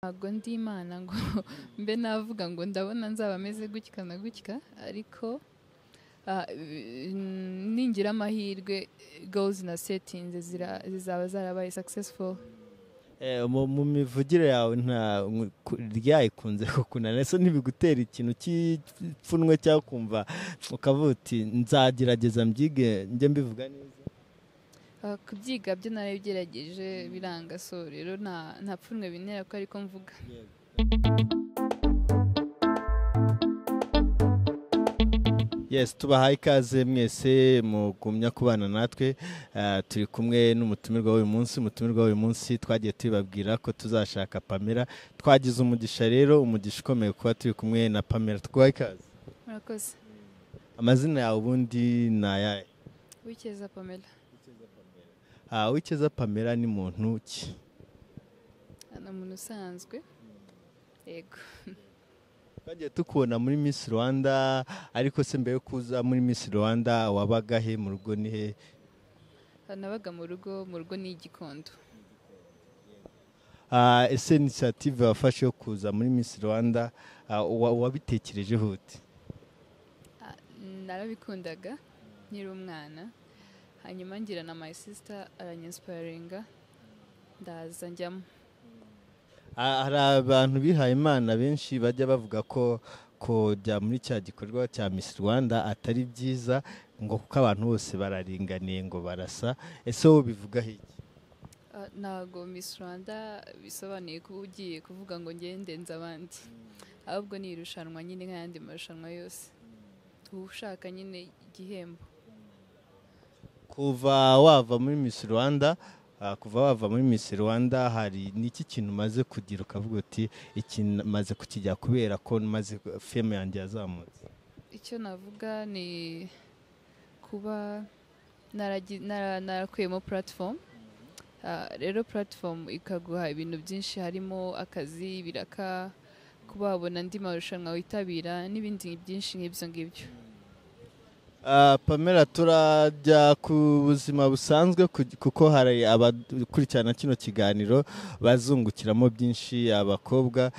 ntabwo ndi imana ngo mbe navuga ngo ndabona nzaba ameze gutya na gutya, ariko ningira amahirwe goals na settings zizaba zarabaye successful. mu mivugire yawe nta ryayikunze kukunana, ese ntibigutera ikintu cy'ipfunwe cyangwa kumva ukavuga uti nzagerageza mbyige njye mbivuga neza? Kubyiga byo narabigerageje biranga, so rero nta pfunwe bintera ko ariko mvuga. Yes, tubahaye ikaze mwese mugumya kubana natwe. Turi kumwe n'umutumirwa w'uyu munsi. Umutumirwa w'uyu munsi twagiye tubabwira ko tuzashaka Pamela. Twagize umugisha rero, umugisha ukomeye kuba turi kumwe na Pamela. Tuguhaye ikaze. Murakoze. Amazina yawe ubundi ni ayahe? Uwikeza Pamela. Uwikeza Pamela ni muntu ki? Ni umuntu usanzwe. Yego. Twagiye tukubona muri Miss Rwanda, ariko se mbere yo kuza muri Miss Rwanda wabaga he? Mu rugo ni he? Nabaga mu rugo ni Gikondo. Ese initiative wafashe yo kuza muri Miss Rwanda wabitekerejeho ute? Narabikundaga nkiri umwana, hanyuma ngira na my sister aranyinsparinga ndaza njyamo. Hari abantu bihaye Imana benshi bajya bavuga ko kujya muri cya gikorwa cya Miss Rwanda atari byiza, ngo kuko abantu bose bararinganiye ngo barasa. Ese wowe bivuga iki? Ntago Miss Rwanda bisobanuye ko ugiye kuvuga ngo ngendenze abandi, ahubwo ni irushanwa nyine nk'ayandi marushanwa yose, ushaka nyine igihembo. Kuva wava muri Miss Rwanda hari niki kintu maze kugira ukavuga uti iki maze kukijya kubera ko maze fame yanjye yazamutse? Icyo navuga ni kuba narakuyemo platform. Rero platform ikaguha ibintu byinshi, harimo akazi, biraka, kuba wabona andi marushanwa witabira n'ibindi byinshi nk'ibyo ngibyo. Pamela, turajya ku buzima busanzwe kuko hari abakurikirana kino kiganiro bazungukiramo byinshi. Abakobwa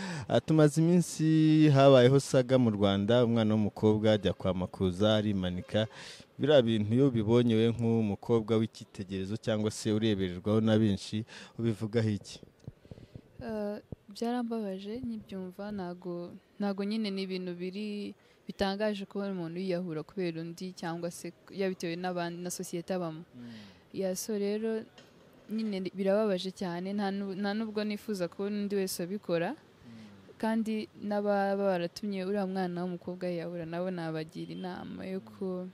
tumaze iminsi habayeho saga mu Rwanda, umwana w'umukobwa ajya kwa makuza arimanika. Biriya bintu iyo bibonye we nk'umukobwa w'icyitegererezo cyangwa se urebererwaho na benshi, ubivugaho iki? Byarambabaje nkibyumva, ntago nyine ni ibintu bitangaje kubona umuntu yiyahura kubera undi, cyangwa se yabitewe n'abandi na sosiyete abamo. So rero nyine birababaje cyane, nta nubwo nifuza kubona undi wese abikora, kandi n'ababa baratumye uriya mwana w'umukobwa yiyahura nabo nabagira inama yo ku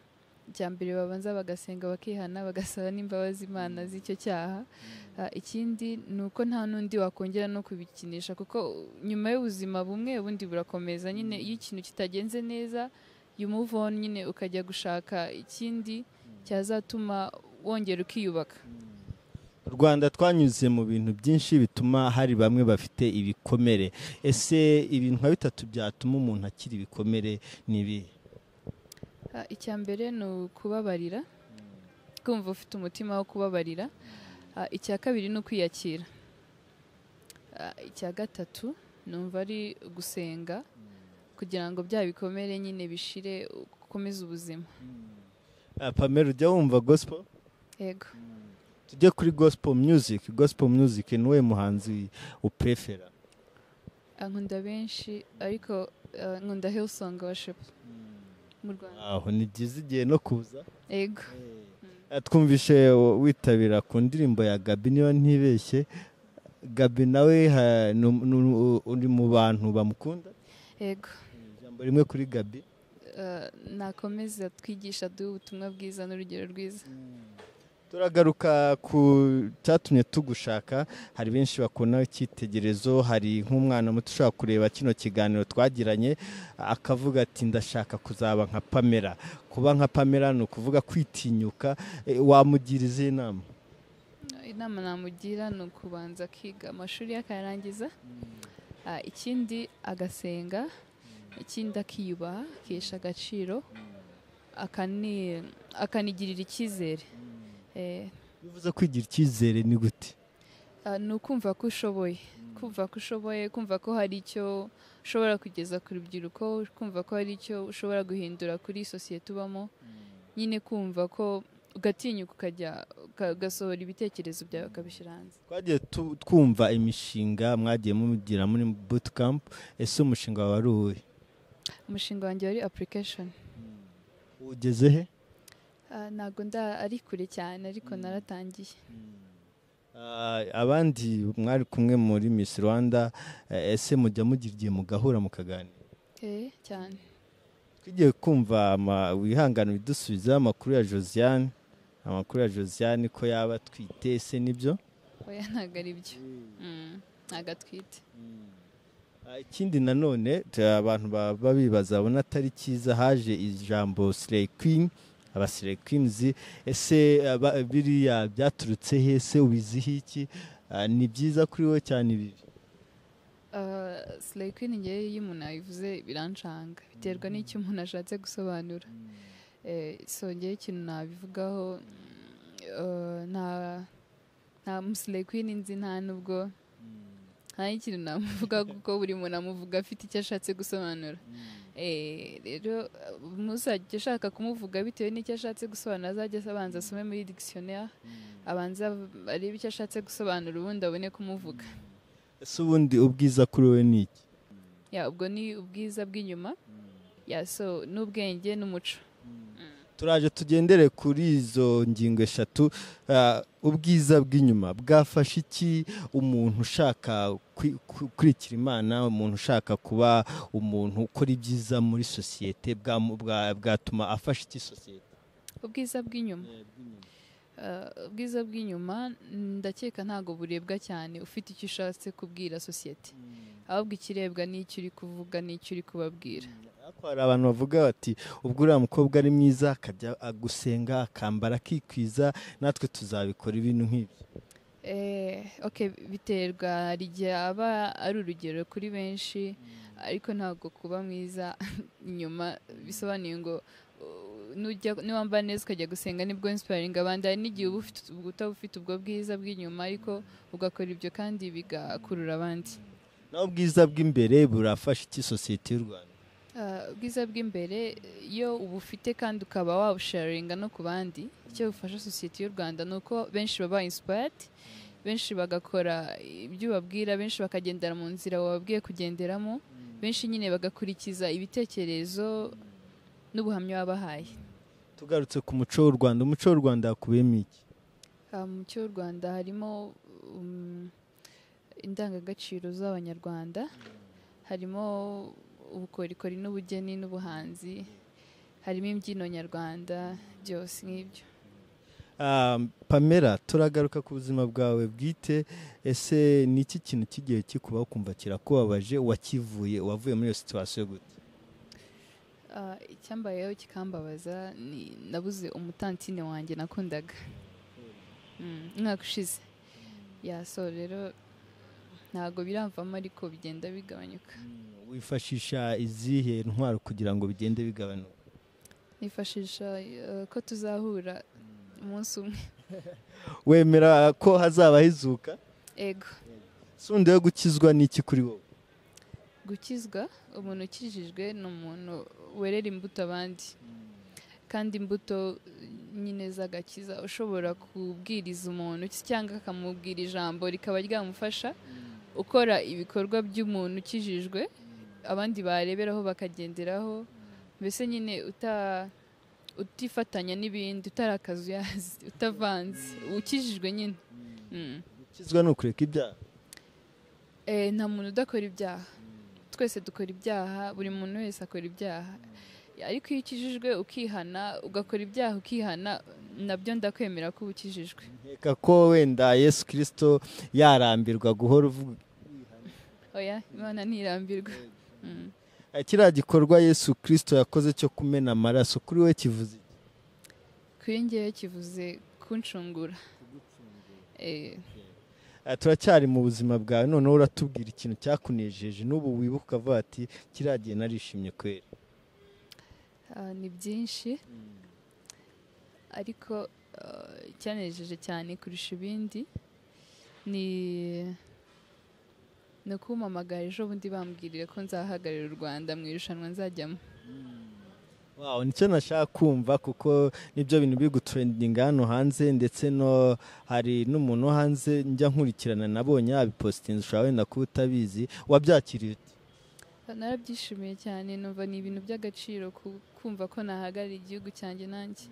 mbere babanza bagasenga, bakihana, bagasaba n'imbabazi Imana z'icyo cyaha. Ikindi ni uko nta n'undi wakongera no kubikinisha, kuko nyuma y'ubuzima bumwe ubundi burakomeza. Nyine iyo ikintu kitagenze neza, you move on, nyine ukajya gushaka ikindi cyazatuma wongera ukiyubaka. Rwanda twanyuze mu bintu byinshi bituma hari bamwe bafite ibikomere. Ese ibintu nka bitatu byatuma umuntu akira ibikomere ni ibihe? Icya mbere ni ukubabarira, kumva ufite umutima wo kubabarira. Icya kabiri ni ukwiyakira. Icya gatatu numva ari gusenga kugira ngo bya bikomere nyine bishire, ukomeze ubuzima. Pamela, ujya wumva gospel? Yego. Tujye kuri gospel music. Gospel music ni we muhanzi uprefera? Nkunda benshi, ariko nkunda Hillsong worship mu Rwanda. Aho ni byiza igihe no kuza. Yego. Twumvishe witabira ku ndirimbo ya Gaby niba ntibeshye. Gaby nawe uri mu bantu bamukunda? Yego. Ijambo rimwe kuri Gaby? Nakomeza twigisha ubutumwa bwiza n'urugero rwiza. Turagaruka ku cyatumye tugushaka. Hari benshi bakona icyitegererezo, hari nk'umwana muto ushaka kureba kino kiganiro twagiranye akavuga ati ndashaka kuzaba nka Pamela. Kuba nka Pamela ni ukuvuga kwitinyuka. Wamugira izihe nama? Inama namugira ni ukubanza akiga amashuri akayarangiza, ikindi agasenga, ikindi akiyubaha, akihesha agaciro, akanigirira icyizere. Bivuze kwigira icyizere ni gute? Ni ukumva ko ushoboye, kumva ko ushoboye, kumva ko hari icyo ushobora kugeza ku rubyiruko, kumva ko hari icyo ushobora guhindura kuri sosiyete ubamo, nyine kumva ko ugatinyuka ukajya ugasohora ibitekerezo byawe ukabishyira hanze. Twagiye twumva imishinga mwagiye mugira muri bootcamp, ese umushinga wawe wari uwuhe? Umushinga wanjye wari application. Ugeze he? Ntabwo ari kure cyane ariko naratangiye. Abandi mwari kumwe muri Miss Rwanda, ese mujya mugira igihe mugahura mukaganira? Cyane. Twigiye kumva wihangana bidusubiza amakuru ya Josiane. Amakuru ya Josiane ko yaba atwite, ese nibyo? Oya, ntabwo ari byo. Ntabwo atwite. Ikindi nanone abantu baba bibaza babona atari cyiza, haje ijambo Slay Queen, aba Slay Queens, ese biriya byaturutse he, ese ubiziho iki? Ni byiza kuri wowe cyane ibi? Slay Queen ngewe iyo umuntu ayivuze birancanga, biterwa n'icyo umuntu ashatse gusobanura. So ngewe ikintu nabivugaho, nta Slay Queen nzi, nta nubwo nta ikintu namuvuga kuko buri muntu amuvuga afite icyo ashatse gusobanura. Rero muzajya ushaka kumuvuga bitewe n'icyo ashatse gusobanura, azajya abanza asome muri dictionnaire, abanza arebe icyo ashatse gusobanura, ubundi abone kumuvuga. Ese ubundi ubwiza kuri wowe ni iki? Ubwo ni ubwiza bw'inyuma, so n'ubwenge n'umuco. Turaje tugendere kuri izo ngingo eshatu. Ubwiza bw'inyuma bwafasha iki umuntu ushaka kurikira Imana, umuntu ushaka kuba umuntu ukora ibyiza muri sosiyete, bwatuma afasha iki sosiyete? Ubwiza bw'inyuma, ubwiza bw'inyuma ndakeka ntago burebwa cyane ufite icyo ushatse kubwira sosiyete, ahubwo ikirebwa n'icyo uri kuvuga n'icyo uri kubabwira. Hari abantu bavuga bati ubwo uriya mukobwa ari mwiza akajya gusenga akambara akikwiza, natwe tuzabikora ibintu nk'ibyo. Biterwa, hari igihe aba ari urugero kuri benshi, ariko ntabwo kuba mwiza inyuma bisobanuye ngo niwambara neza ukajya gusenga nibwo inspiring abandi. Hari n'igihe uba ufite ubwo bwiza bw'inyuma ariko ugakora ibyo kandi bigakurura abandi. Naho ubwiza bw'imbere burafasha iki sosiyete y'u Rwanda? Ubwiza bw'imbere iyo ubufite kandi ukaba wabusharinga no ku bandi, icyo bufasha sosiyete y'u Rwanda ni uko benshi baba inspired, benshi bagakora ibyo ubabwira, benshi bakagendera mu nzira wababwiye kugenderamo, benshi nyine bagakurikiza ibitekerezo n'ubuhamya wabahaye. Tugarutse ku muco w'u Rwanda, umuco w'u Rwanda hakubiyemo iki? Mu muco w'u Rwanda harimo indangagaciro z'Abanyarwanda, harimo ubukorikori n'ubugeni n'ubuhanzi, harimo imbyino nyarwanda, byose nk'ibyo. Pamela, turagaruka ku buzima bwawe bwite. Ese ni iki kintu kigiye kikubaho kumva kirakubabaje, wavuye muri iyo situation gute? Icyambayeho kikambabaza, nabuze umutantine wanjye nakundaga umwaka ushize. So rero ntabwo biramvamo ariko bigenda bigabanyuka. Wifashisha izihe ntwaro kugira ngo bigende bigabanuka? Nifashisha ko tuzahura umunsi umwe. Wemera ko hazaba hizuka? Ego. Sunde yo gukizwa ni iki kuri wowe? Gukizwa, umuntu ukijijwe ni umuntu werera imbuto abandi, kandi imbuto nyine z'agakiza. Ushobora kubwiriza umuntu cyangwa akamubwira ijambo rikaba ryamufasha ukora ibikorwa by'umuntu ukijijwe, abandi bareberaho bakagenderaho, mbese nyine utifatanya n'ibindi, utarakazuyazi, utavanze, ukijijwe nyine. Gukizwa ni ukureka ibyaha? Nta muntu udakora ibyaha, twese dukora ibyaha, buri muntu wese akora ibyaha, ariko iyo ukijijwe ukihana, ugakora ibyaha ukihana, nabyo ndakwemera ko ukijijwe. Nkeka ko wenda Yesu Kristo yarambirwa guhora uvuga. Oya, Imana ntirambirwa. Kiriya gikorwa Yesu Kristo yakoze cyo kumena amaraso, kuri we kivuze iki? Kuri njyewe kivuze kunshungura. Turacyari mu buzima bwawe, noneho uratubwira ikintu cyakunejeje n'ubu wibuka ukavuga ati kiriya gihe narishimye kwera. Ni byinshi, ariko icyanejeje cyane kurusha ibindi ni ukumpamagara ejo bundi bambwirire ko nzahagararira u Rwanda mu irushanwa nzajyamo. Wow, nicyo nashaka kumva kuko nibyo bintu biri gutrendinga hano hanze, ndetse no hari n'umuntu wo hanze njya nkurikirana nabonye yabipostinze, ushobora wenda kuba utabizi. Wabyakiriye ute? Narabyishimiye cyane, numva ni ibintu by'agaciro kumva ko nahagarara igihugu cyanjye nanjye.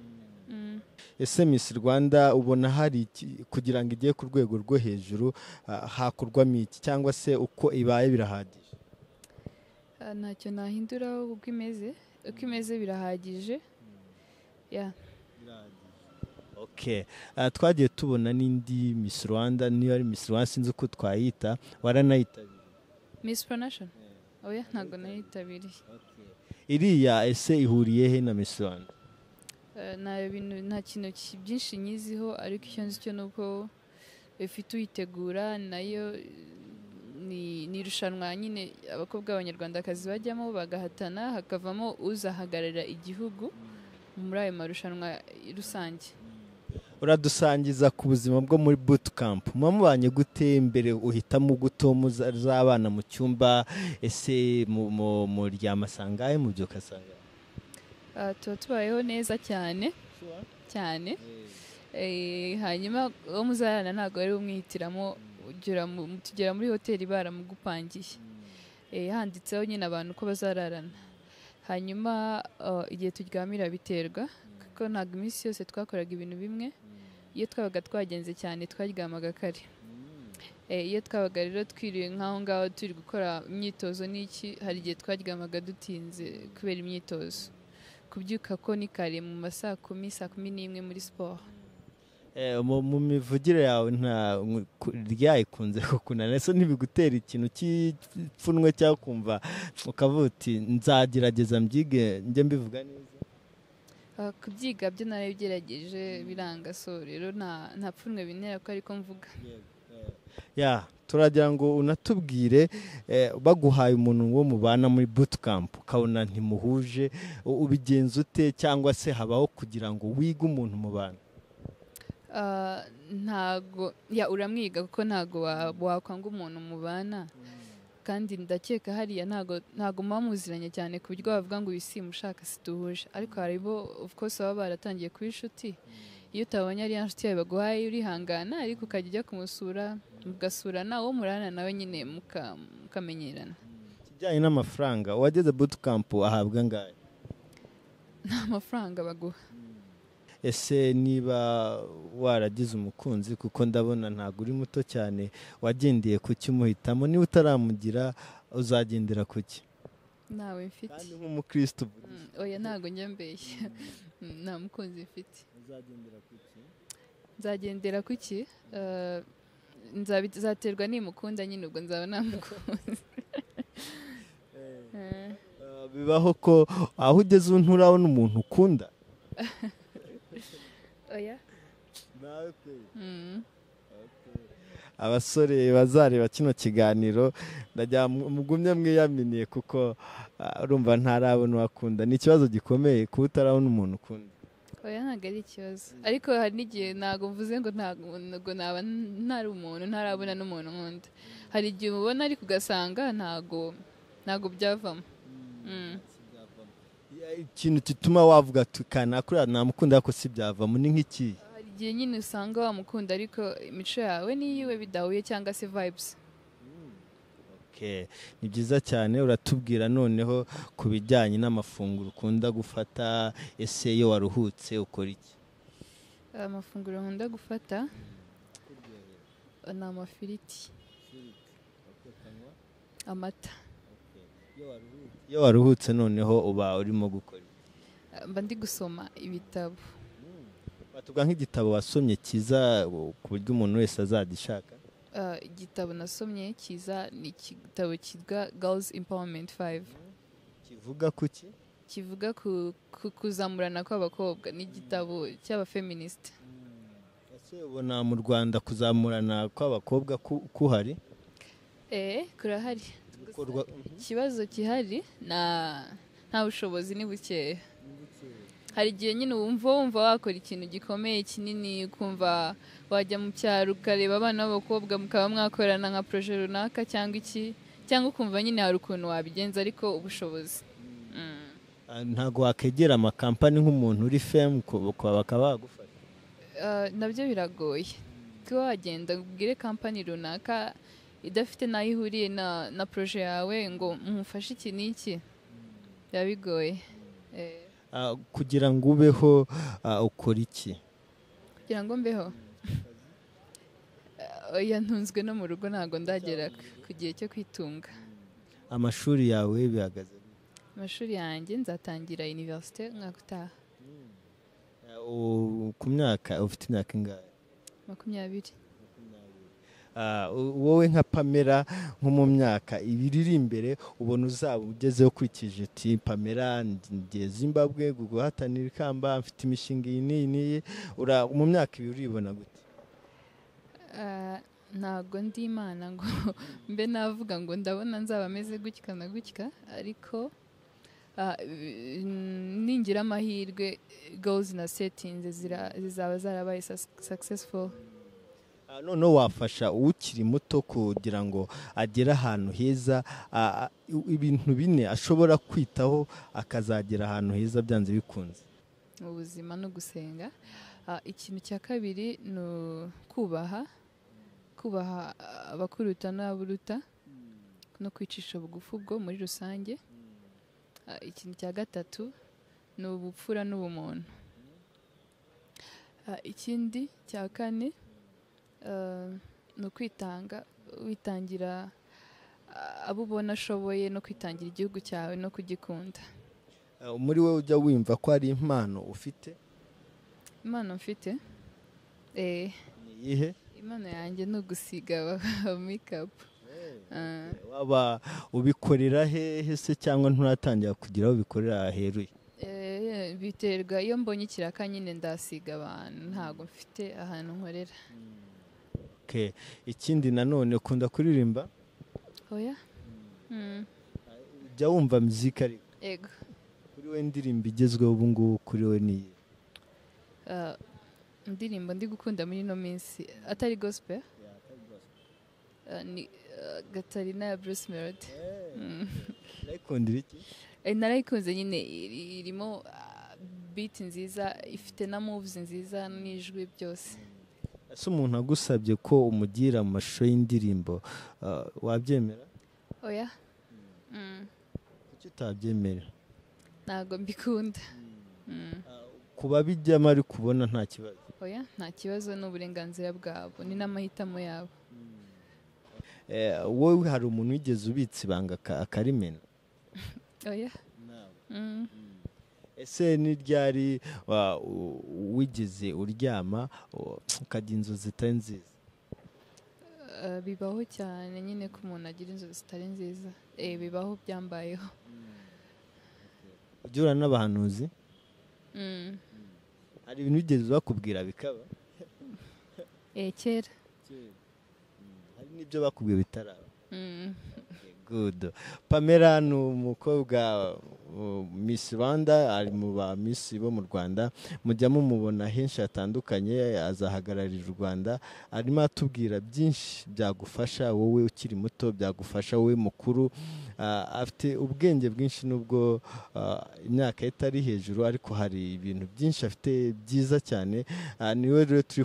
Ese Miss Rwanda ubona hari kugira ngo igiye ku rwego rwo hejuru hakorwamo iki, cyangwa se uko ibaye birahagije? Ntacyo nahinduraho uko imeze birahagije. Okay. Twagiye tubona n'indi Miss Rwanda, niyo ari Miss Rwanda sinzi uko twayita, waranayitabiriye? Miss Pronation? Oya, ntabwo nayitabiriye. Iriya ese ihuriye he na Miss Rwanda? Nta kintu byinshi nyiziho, ariko icyo nzi cyo ni uko ifite uyitegura, nayo ni irushanwa nyine abakobwa b'abanyarwandakazi bajyamo bagahatana, hakavamo uzahagararira igihugu muri ayo marushanwa rusange. Uradusangiza ku buzima bwo muri bootcamp, mubanye gute mbere uhitamo gutomo z'abana mu cyumba? Ese muryama sangahe, mubyuka sangahe? Tuba tubayeho neza cyane cyane. Hanyuma uwo muzarana ntabwo ari umwihitiramo, tugera muri hoteli baramugupangiye, handitseho nyine abantu ko bazararana. Hanyuma igihe turyamira biterwa, kuko ntabwo iminsi yose twakoraga ibintu bimwe. Iyo twabaga twagenze cyane twaryamaga kare. Iyo twabaga rero twiriwe nk'aho ngaho turi gukora imyitozo n'iki, hari igihe twaryamaga dutinze kubera imyitozo. Kubyuka ko ni kare mu masaa 10-11 muri siporo. Mu mivugire yawe nta ryayikunze kukunana, ese ntibigutera ikintu cy'ipfunwe cyangwa kumva ukavuga uti nzagerageza mbyige njye mbivuga neza? Kubyiga byo narabigerageje biranga, so rero nta pfunwe bintera ko ariko mvuga. Turagira ngo unatubwire, baguhaye umuntu wo mubana muri bootcamp ukabona ntimuhuje, ubigenza ute, cyangwa se habaho kugira ngo wige umuntu mubana? Ntago uramwiga kuko ntago wakwanga umuntu mubana, kandi ndakeka hariya ntago muba muziranye cyane ku buryo bavuga ngo uyu simushaka situhuje, ariko haribo of course baba baratangiye kuba inshuti. Iyo utabonye ari inshuti yawe baguhaye urihangana, ariko ukajya ujya kumusura mugasurana, uwo murana nawe nyine mukamenyerana. Kijyanye n'amafaranga, wageze bootcamp ahabwa angahe? Nta mafaranga baguha. Ese niba waragize umukunzi, kuko ndabona ntabwo uri muto cyane, wagendeye ku cyumuhitamo? Niba utaramugira uzagendera ku ki? Nawe mfite. Kandi nk'umukristo? Oya, ntabwo njya mbeshya. Nta mukunzi mfite. Uzagendera ku ki? Nzagendera ku ki? Nzaterwa nimukunda nyine, ubwo nzaba namukunze. Bibaho ko aho ugeze ubu nturabona umuntu ukunda? Oya. Nawe pe. Abasore bazareba kino kiganiro ndajya mugumye mwiyaminiye, kuko urumva ntarabona uwakunda. Ni ikibazo gikomeye kuba utarabona umuntu ukunda. Oya, ntabwo ari ikibazo, ariko hari n'igihe ntabwo mvuze ngo ntabwo naba ntari umuntu ntarabona n'umuntu nkunda. Hari igihe umubona ariko ugasanga ntabwo byavamo. Ikintu gituma wavuga tukanakura namukunda ariko si byavamo ni nk'iki? Hari igihe nyine usanga wamukunda ariko imico yawe n'iyiwe bidahuye, cyangwa se vibes. Ni byiza cyane. Uratubwira noneho ku bijyanye n'amafunguro ukunda gufata. Ese iyo waruhutse ukora iki? Amafunguro nkunda gufata ni amafiriti, amata. Iyo waruhutse noneho uba urimo gukora? Mba ndi gusoma ibitabo. Watubwira nk'igitabo wasomye cyiza ku buryo umuntu wese azagishaka? Igitabo nasomye cyiza ni igitabo cyitwa Girls Empowerment 5. Kivuga kuki? Kivuga ku kuzamurana kw'abakobwa. Ni igitabo cy'abafeministe. Ese ubona mu Rwanda kuzamurana kw'abakobwa kuhari? Kurahari. Ikibazo gihari nta bushobozi ni bukeya. hari igihe nyine wumva wakora ikintu gikomeye kinini, ukumva wajya mu cyaro ukareba abana b'abakobwa mukaba mwakorana nka proje runaka cyangwa iki, cyangwa ukumva nyine hari ukuntu wabigenza ariko ubushobozi. ntago wakegera amakampani nk'umuntu uri femu bakaba bagufasha? Nabyo biragoye kuba wagenda ubwire kampani runaka idafite n'aho ihuriye na proje yawe ngo mufashe iki n'iki, biba bigoye. kugira ngo ubeho ukora iki? kugira ngo mbeho ntunzwe no mu rugo, ntabwo ndagera ku gihe cyo kwitunga. amashuri yawe bihagaze? amashuri yanjye nzatangira universite umwaka utaha. ku myaka ufite imyaka ingahe? 20. wowe nka Pamela nko mu myaka ibiri iri imbere ubona uzaba ugezeho ukurikije uti Pamela ngiye Zimbabwe guhatanira ikamba, mfite imishinga iyi n'iyi, mu myaka ibiri uribona gute? ntabwo ndi Imana ngo mbe navuga ngo ndabona nzaba ameze gutya na gutya, ariko ningira amahirwe goals na settings zizaba zarabaye successful. noneho wafasha ukiri muto kugira ngo agere ahantu heza, ibintu bine ashobora kwitaho akazagera ahantu heza byanze bikunze? mu buzima no gusenga. ikintu cya kabiri ni kubaha abakuruta n'abaruta no kwicisha bugufi ubwo muri rusange. ikintu cya gatatu ni ubupfura n'ubumuntu. ikindi cya kane ni ukwitanga, witangira abo ubona ashoboye no kwitangira igihugu cyawe no kugikunda. muri wowe ujya wumva ko hari impano ufite? impano mfite ni iyihe? impano yanjye ni ugusiga makeup. waba ubikorera hehe se cyangwa nturatangira kugira aho ubikorera heruye? biterwa, iyo mbonye ikiraka nyine ndasiga abantu, ntabwo mfite ahantu nkorera. ikindi nanone ukunda kuririmba? oya. ujya wumva muzika? ariko yego. kuri we indirimbo igezweho ubu ngubu kuri we ni indirimbo ndi gukunda muri ino minsi atari gospel ni Gatarina ya Bruce Melody. urayikundira iki? narayikunze nyine, irimo beat nziza, ifite na moves nziza n'ijwi byose. ese umuntu agusabye ko umugira mu mashusho y'indirimbo wabyemera? oya. kuki utabyemera? ntabwo mbikunda. kuba bijyamo ari kubona nta kibazo? oya, nta kibazo, ni uburenganzira bwabo, ni n'amahitamo yabo. wowe hari umuntu wigeze ubitse ibanga akarimena? oya. ese ni ryari wigeze uryama ukagira inzozi zitari nziza? bibaho cyane nyine ko umuntu agira inzozi zitari nziza. bibaho, byambayeho. ujya uhura n'abahanuzi? hari ibintu bigeze bakubwira bikaba? kera. hari n'ibyo bakubwiye bitaraba? good. Pamela ni umukobwa Miss Rwanda, ari mu ba Miss bo mu Rwanda, mujya mumubona henshi hatandukanye, azahagararira u Rwanda. arimo atubwira byinshi byagufasha wowe ukiri muto, byagufasha wowe mukuru. afite ubwenge bwinshi nubwo imyaka itari hejuru, ariko hari ibintu byinshi afite byiza cyane. niwe rero turi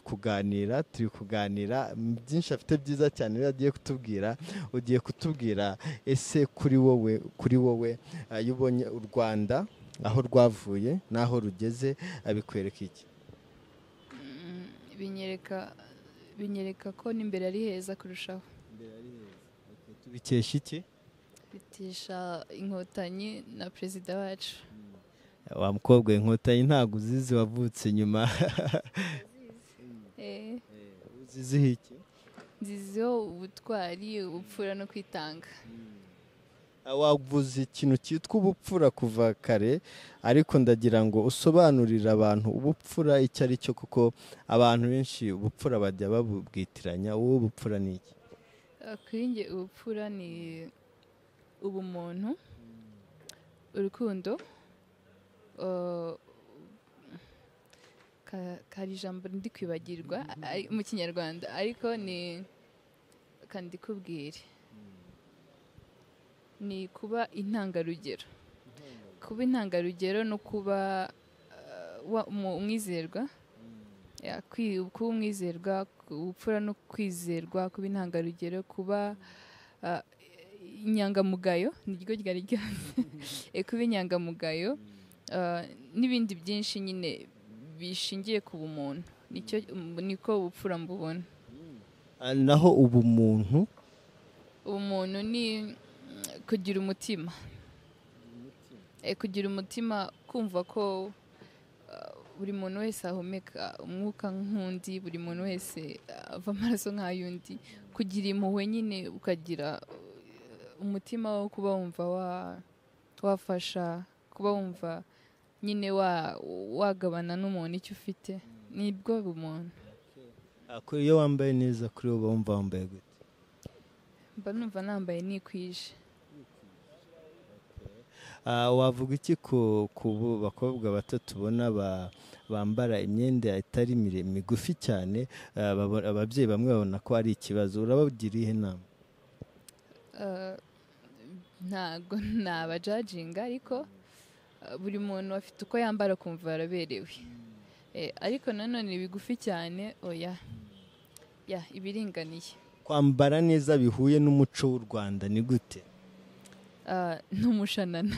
kuganira byinshi afite byiza cyane rero agiye kutubwira. ugiye kutubwira ese kuri wowe iyo ubonye u Rwanda aho rwavuye n'aho rugeze bikwereka iki? binyereka ko n'imbere ari heza kurushaho. tubikesha iki? bitisha inkotanyi na perezida wacu. wa mukobwa, inkotanyi ntabwo uzizi, wavutse nyuma. uziziho iki? nziziho ubutwari, ubupfura no kwitanga. wavuze ikintu cyitwa ubupfura kuva kare, ariko ndagira ngo usobanurire abantu ubupfura icyo ari cyo, kuko abantu benshi ubupfura bajya babubwitiranya. wowe ubupfura ni iki? kuri njye ubupfura ni ubumuntu, urukundo, kari ijambo ndi kwibagirwa mu kinyarwanda ariko ni kandi kubwire ni kuba intangarugero no kuba umwizerwa kuba umwizerwa ubupfura no kwizerwa kuba intangarugero kuba inyangamugayo niryo ryari ryose kuba inyangamugayo n'ibindi byinshi nyine bishingiye ku bumuntu niko ubupfura mbubona. Naho ubumuntu ni kugira umutima kumva ko buri muntu wese ahumeka umwuka nk'undi, buri muntu wese ava amaraso nk'ayundi, kugira impuhwe nyine ukagira umutima wo kuba wumva wafasha, kuba wumva nyine wagabana n'umuntu icyo ufite, nibwo bumuntu. Iyo wambaye neza kuri wowe wumva wambaye gute? Mba numva nambaye nikwije. Wavuga iki ku bakobwa bato tubona bambara imyenda itari migufi cyane, ababyeyi bamwe babona ko ari ikibazo, urabagira ihe nama? Ntago nabajajinga ariko buri muntu afite uko yambara kumva araberewe, ariko nanone bigufi cyane oya ibiringaniye. Kwambara neza bihuye n'umuco w'u Rwanda ni gute? N'umushanana.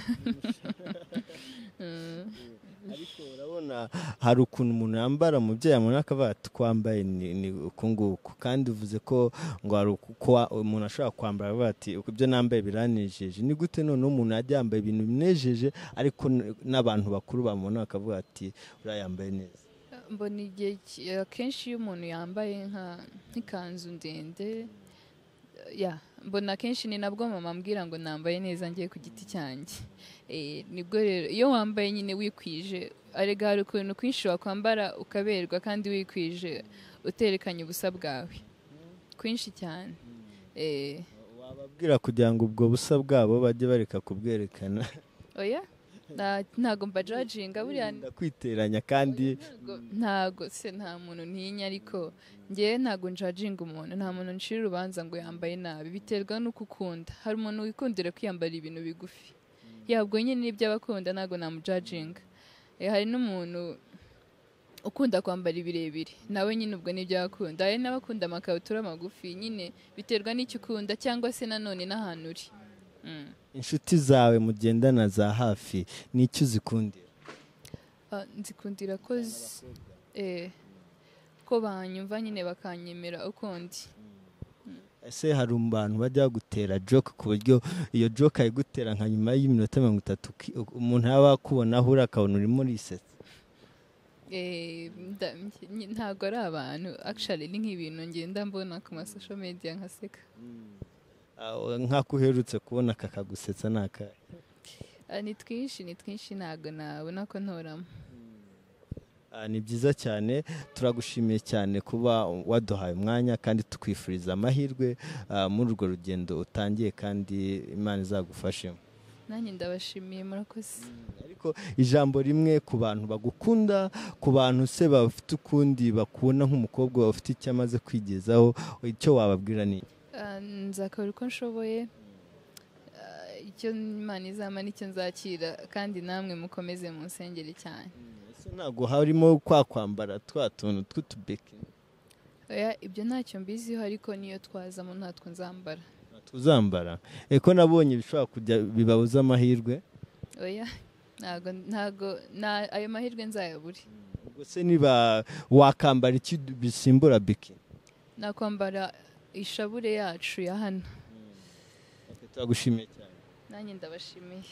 Ariko urabona hari ukuntu umuntu yambara umubyeyi amubona akavuga ati kwambaye ni uku nguku, kandi uvuze ko ngo hari uko umuntu ashobora kwambara avuga ati ibyo nambaye biranejeje. Ni gute none umuntu ajya yambaye ibintu binejeje ariko n'abantu bakuru bamubona bakavuga ati urayambaye neza? Mbona igihe akenshi iyo umuntu yambaye nk'ikanzu ndende, mbona akenshi ni nabwo mama ambwira ngo nambaye neza ngiye ku giti cyanjye. Nibwo rero iyo wambaye nyine wikwije, arega hari ukuntu kwinshi wakwambara ukaberwa kandi wikwije uterekanye ubusa bwawe kwinshi cyane. Wababwira kugira ngo ubwo busa bwabo bajye bareka kubwerekana? Oya, ntago mbajajinga buriya kwiteranya, kandi nta muntu ntinya, ariko ngewe ntago njajinga umuntu, nta muntu ncira urubanza ngo yambaye nabi, biterwa n'uko ukunda. Hari umuntu wikundira kwiyambara ibintu bigufi, yabwo nyine n'ibyo abakunda ntago namujajinga. Hari n'umuntu ukunda kwambara ibirebire, nawe nyine ubwo n'ibyo abakunda. Hari n'abakunda amakabutura magufi, nyine biterwa n'icyo ukunda cyangwa se nanone n'ahantu uri. Inshuti zawe mugendana za hafi ni icyo uzikundira? Nzikundira ko banyumva nyine bakanyemera uko ndi. Ese hari abantu bajya gutera joke ku buryo iyo joke ayigutera nka nyuma y'iminota 30 umuntu yaba akubona ahura akabona urimo urisetsa? Ntago ari abantu, actually ni nk'ibintu ngenda mbona ku social media nkaseka. Nk'ako uherutse kubona kakagusetsa ni akahe? Ni twinshi ntago nabona ko ntoramo. Ni byiza cyane, turagushimiye cyane kuba waduhaye umwanya kandi tukwifuriza amahirwe muri urwo rugendo utangiye, kandi Imana izagufashemo. Nanjye ndabashimiye, murakoze. Ariko ijambo rimwe ku bantu bagukunda, ku bantu se bafite ukundi bakubona nk'umukobwa bafite icyo amaze kwigezaho, icyo wababwira ni? Nzakora uko nshoboye, icyo Imana izampa nicyo nzakira, kandi namwe mukomeze mu nsengere cyane. Ntabwo harimo kwambara twa tuntu tw'utubeki? Ibyo ntacyo mbiziho, ariko niyo twazamo ntatwo nzambara. Uzambara? Eko nabonye bishobora kujya bibabuza amahirwe? Ntago ayo mahirwe nzayabure. Ubwo se niba wakambara iki bisimbura biki? Nakwambara ishabure yacu ya hano. Turagushimiye cyane. Nanjye ndabashimiye.